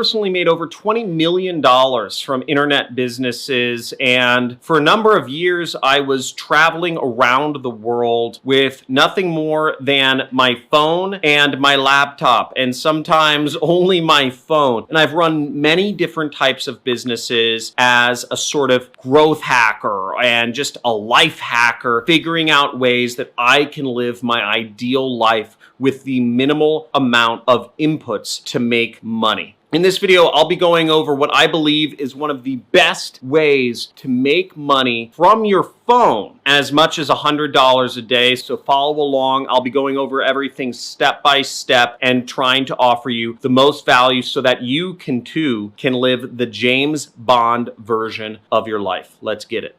personally made over $20 million from internet businesses, and for a number of years, I was traveling around the world with nothing more than my phone and my laptop, and sometimes only my phone. And I've run many different types of businesses as a sort of growth hacker and just a life hacker, figuring out ways that I can live my ideal life with the minimal amount of inputs to make money. In this video, I'll be going over what I believe is one of the best ways to make money from your phone, as much as $100 a day. So follow along. I'll be going over everything step by step and trying to offer you the most value so that you can live the James Bond version of your life. Let's get it.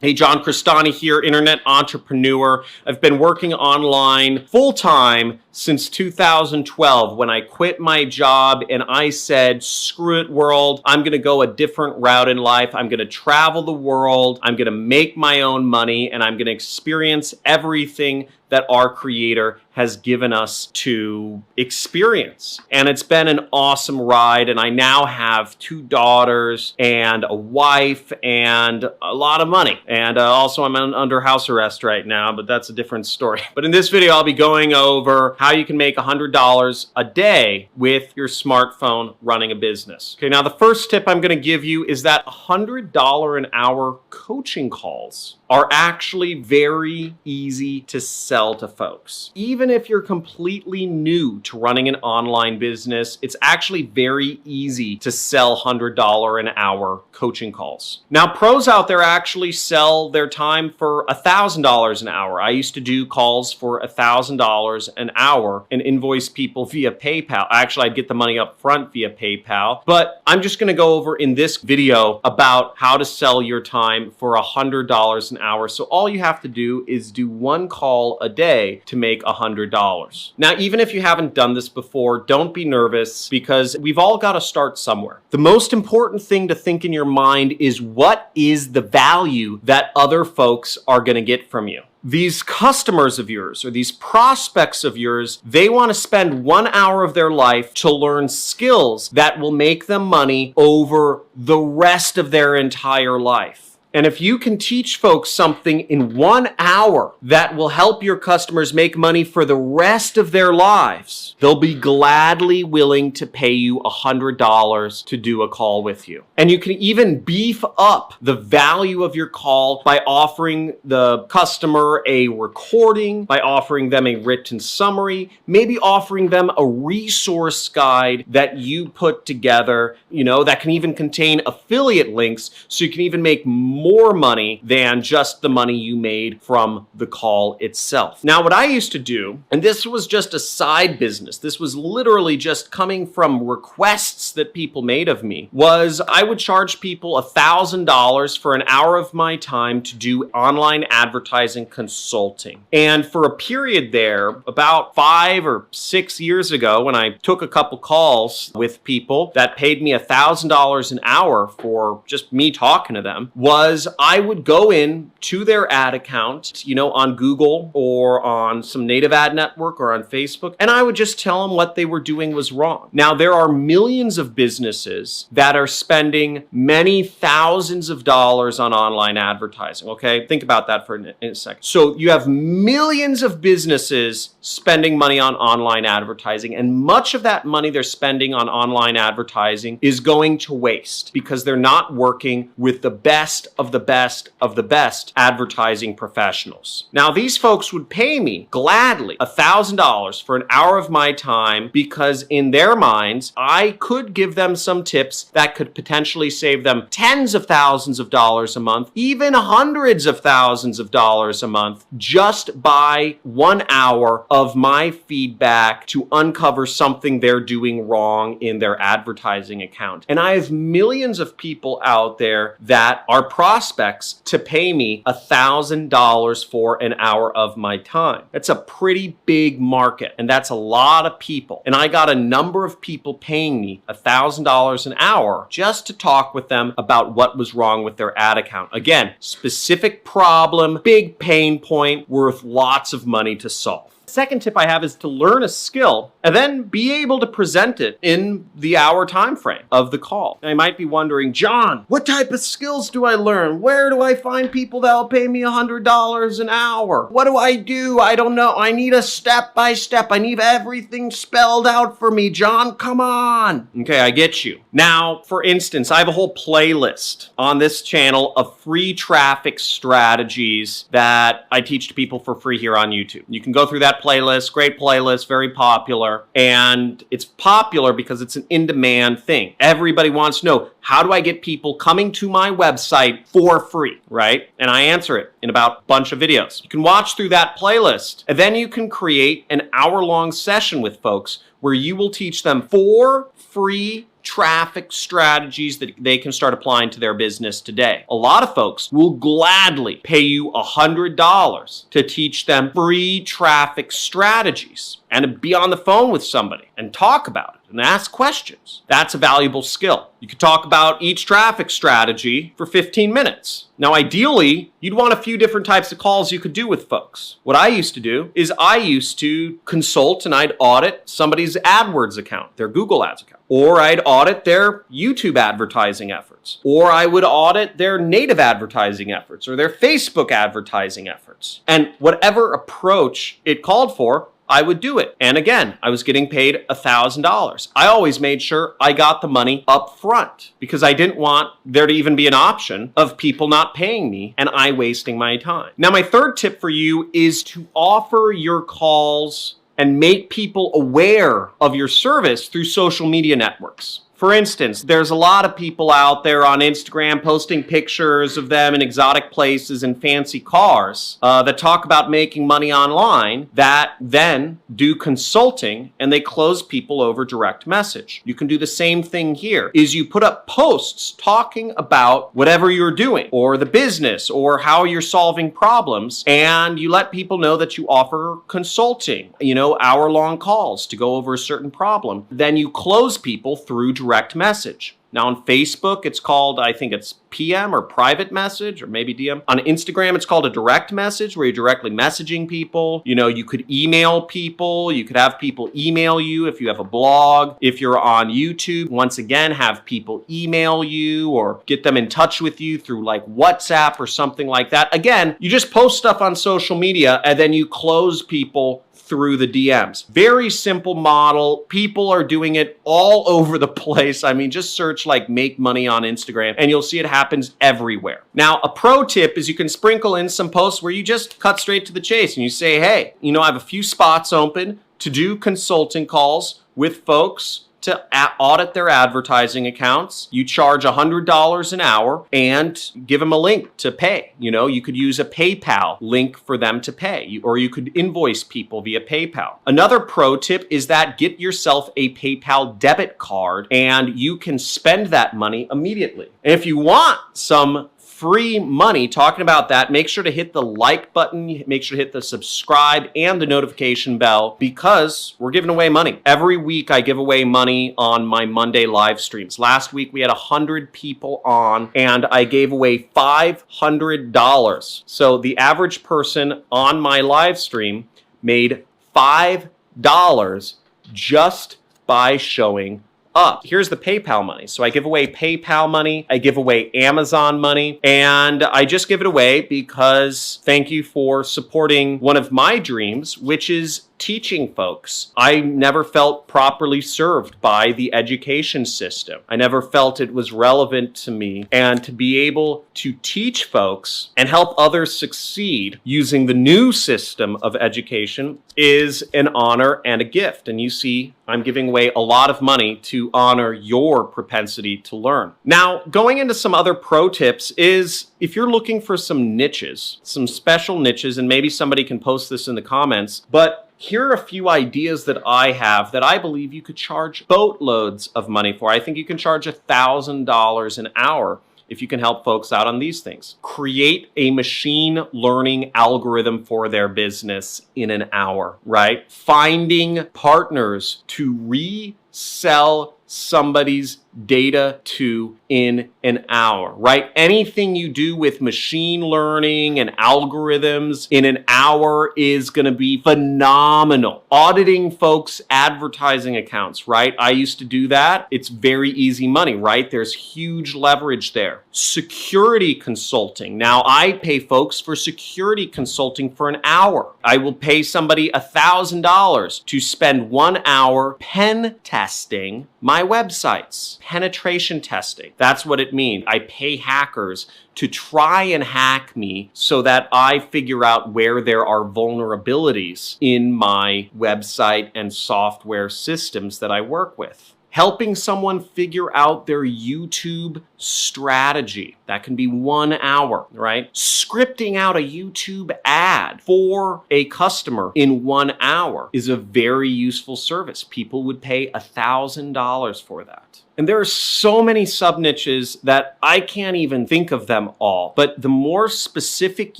Hey, John Crestani here, internet entrepreneur. I've been working online full-time since 2012 when I quit my job and I said, screw it, world. I'm going to go a different route in life. I'm going to travel the world. I'm going to make my own money, and I'm going to experience everything that our Creator has given us to experience. And it's been an awesome ride. And I now have 2 daughters and a wife and a lot of money. And also I'm under house arrest right now, but that's a different story. But in this video, I'll be going over how you can make $100 a day with your smartphone running a business. Okay, now the first tip I'm going to give you is that $100 an hour coaching calls are actually very easy to sell to folks. Even if you're completely new to running an online business, it's actually very easy to sell $100 an hour coaching calls. Now, pros out there actually sell their time for $1,000 an hour. I used to do calls for $1,000 an hour and invoice people via PayPal. Actually, I'd get the money up front via PayPal, but I'm just gonna go over in this video about how to sell your time for $100 an hour. So all you have to do is do 1 call a day to make $100. Now, even if you haven't done this before, don't be nervous because we've all got to start somewhere. The most important thing to think in your mind is, what is the value that other folks are going to get from you? These customers of yours or these prospects of yours, they want to spend 1 hour of their life to learn skills that will make them money over the rest of their entire life. And if you can teach folks something in 1 hour that will help your customers make money for the rest of their lives, they'll be gladly willing to pay you $100 to do a call with you. And you can even beef up the value of your call by offering the customer a recording, by offering them a written summary, maybe offering them a resource guide that you put together, that can even contain affiliate links, so you can even make more money than just the money you made from the call itself. Now, what I used to do, and this was just a side business, this was literally just coming from requests that people made of me, was I would charge people $1,000 for an hour of my time to do online advertising consulting. And for a period there, about 5 or 6 years ago, when I took a couple calls with people that paid me $1,000 an hour for just me talking to them, was I would go in to their ad account, on Google or on some native ad network or on Facebook, and I would just tell them what they were doing was wrong. Now, there are millions of businesses that are spending many thousands of dollars on online advertising, okay? Think about that for a second. So you have millions of businesses spending money on online advertising, and much of that money they're spending on online advertising is going to waste because they're not working with the best of the best of the best advertising professionals. Now, these folks would pay me gladly $1,000 for an hour of my time because in their minds, I could give them some tips that could potentially save them tens of thousands of dollars a month, even hundreds of thousands of dollars a month, just by 1 hour of my feedback to uncover something they're doing wrong in their advertising account. And I have millions of people out there that are prospects to pay me $1,000 for an hour of my time. That's a pretty big market, and that's a lot of people. And I got a number of people paying me $1,000 an hour just to talk with them about what was wrong with their ad account. Again, specific problem, big pain point, worth lots of money to solve. Second tip I have is to learn a skill and then be able to present it in the hour time frame of the call. And I might be wondering, John, what type of skills do I learn? Where do I find people that will pay me $100 an hour? What do? I don't know. I need a step-by-step. I need everything spelled out for me, John. Come on. Okay, I get you. Now, for instance, I have a whole playlist on this channel of free traffic strategies that I teach to people for free here on YouTube. You can go through that playlist, great playlist, very popular. And it's popular because it's an in-demand thing. Everybody wants to know, how do I get people coming to my website for free, right? And I answer it in about a bunch of videos. You can watch through that playlist, and then you can create an hour-long session with folks where you will teach them 4 free traffic strategies that they can start applying to their business today. A lot of folks will gladly pay you $100 to teach them free traffic strategies and to be on the phone with somebody and talk about it and ask questions. That's a valuable skill. You could talk about each traffic strategy for 15 minutes. Now, ideally, you'd want a few different types of calls you could do with folks. What I used to do is I used to consult and I'd audit somebody's AdWords account, their Google Ads account. Or I'd audit their YouTube advertising efforts. Or I would audit their native advertising efforts or their Facebook advertising efforts. And whatever approach it called for, I would do it. And again, I was getting paid $1,000. I always made sure I got the money up front because I didn't want there to even be an option of people not paying me and I wasting my time. Now, my third tip for you is to offer your calls and make people aware of your service through social media networks. For instance, there's a lot of people out there on Instagram posting pictures of them in exotic places and fancy cars that talk about making money online that then do consulting and they close people over direct message. You can do the same thing here, is you put up posts talking about whatever you're doing or the business or how you're solving problems, and you let people know that you offer consulting, hour-long calls to go over a certain problem. Then you close people through direct message. Now on Facebook, it's called, I think it's PM or private message or maybe DM. On Instagram, it's called a direct message where you're directly messaging people. You could email people. You could have people email you if you have a blog. If you're on YouTube, once again, have people email you or get them in touch with you through like WhatsApp or something like that. Again, you just post stuff on social media and then you close people through the DMs. Very simple model. People are doing it all over the place. I mean, just search like make money on Instagram and you'll see it happens everywhere. Now, a pro tip is you can sprinkle in some posts where you just cut straight to the chase and you say, hey, I have a few spots open to do consulting calls with folks to audit their advertising accounts. You charge $100 an hour and give them a link to pay. You could use a PayPal link for them to pay, or you could invoice people via PayPal. Another pro tip is that get yourself a PayPal debit card and you can spend that money immediately. And if you want some free money talking about that, make sure to hit the like button, make sure to hit the subscribe and the notification bell because we're giving away money. Every week I give away money on my Monday live streams. Last week we had 100 people on and I gave away $500. So the average person on my live stream made $5 just by showing up. Here's the PayPal money. So I give away PayPal money, I give away Amazon money, and I just give it away because thank you for supporting one of my dreams, which is teaching folks. I never felt properly served by the education system. I never felt it was relevant to me. And to be able to teach folks and help others succeed using the new system of education is an honor and a gift. And you see, I'm giving away a lot of money to honor your propensity to learn. Now, going into some other pro tips is if you're looking for some niches, some special niches, and maybe somebody can post this in the comments, but here are a few ideas that I have that I believe you could charge boatloads of money for. I think you can charge $1,000 an hour if you can help folks out on these things. Create a machine learning algorithm for their business in an hour, right? Finding partners to resell somebody's data to in an hour, right? Anything you do with machine learning and algorithms in an hour is going to be phenomenal. Auditing folks' advertising accounts, right? I used to do that. It's very easy money, right? There's huge leverage there. Security consulting. Now I pay folks for security consulting for an hour. I will pay somebody $1,000 to spend 1 hour pen testing my websites. Penetration testing. That's what it means. I pay hackers to try and hack me so that I figure out where there are vulnerabilities in my website and software systems that I work with. Helping someone figure out their YouTube strategy. That can be 1 hour, right? Scripting out a YouTube ad for a customer in 1 hour is a very useful service. People would pay $1,000 for that. And there are so many sub-niches that I can't even think of them all. But the more specific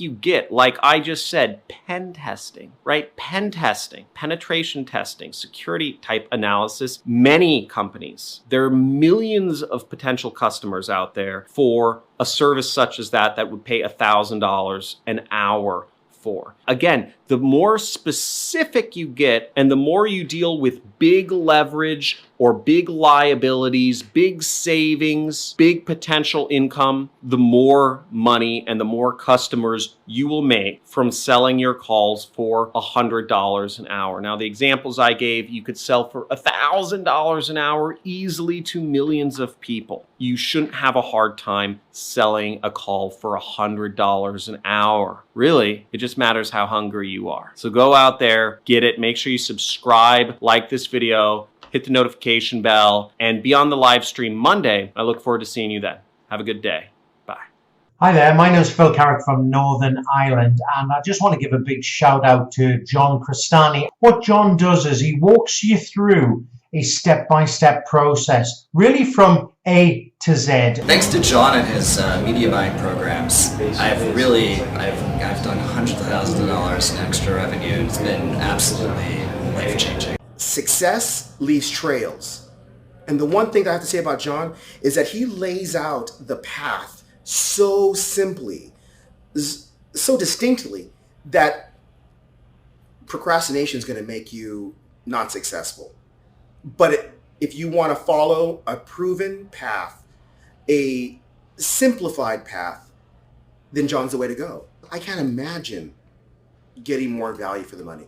you get, like I just said, pen testing, right? Pen testing, penetration testing, security type analysis, many companies. There are millions of potential customers out there for a service such as that would pay $1,000 an hour for. Again, the more specific you get and the more you deal with big leverage or big liabilities, big savings, big potential income, the more money and the more customers you will make from selling your calls for $100 an hour. Now, the examples I gave, you could sell for $1,000 an hour easily to millions of people. You shouldn't have a hard time selling a call for $100 an hour. Really, it just matters how hungry you are. So go out there, get it, make sure you subscribe, like this video, hit the notification bell, and be on the live stream Monday. I look forward to seeing you then. Have a good day. Bye. Hi there, my name is Phil Carrick from Northern Ireland, and I just want to give a big shout out to John Crestani. What John does is he walks you through a step-by-step process, really from A to Z. Thanks to John and his media buying programs, I've done hundreds of thousands of dollars in extra revenue. It's been absolutely life-changing. Success leaves trails. And the one thing that I have to say about John is that he lays out the path so simply, so distinctly, that procrastination is going to make you not successful. But if you want to follow a proven path, a simplified path, then John's the way to go. I can't imagine getting more value for the money.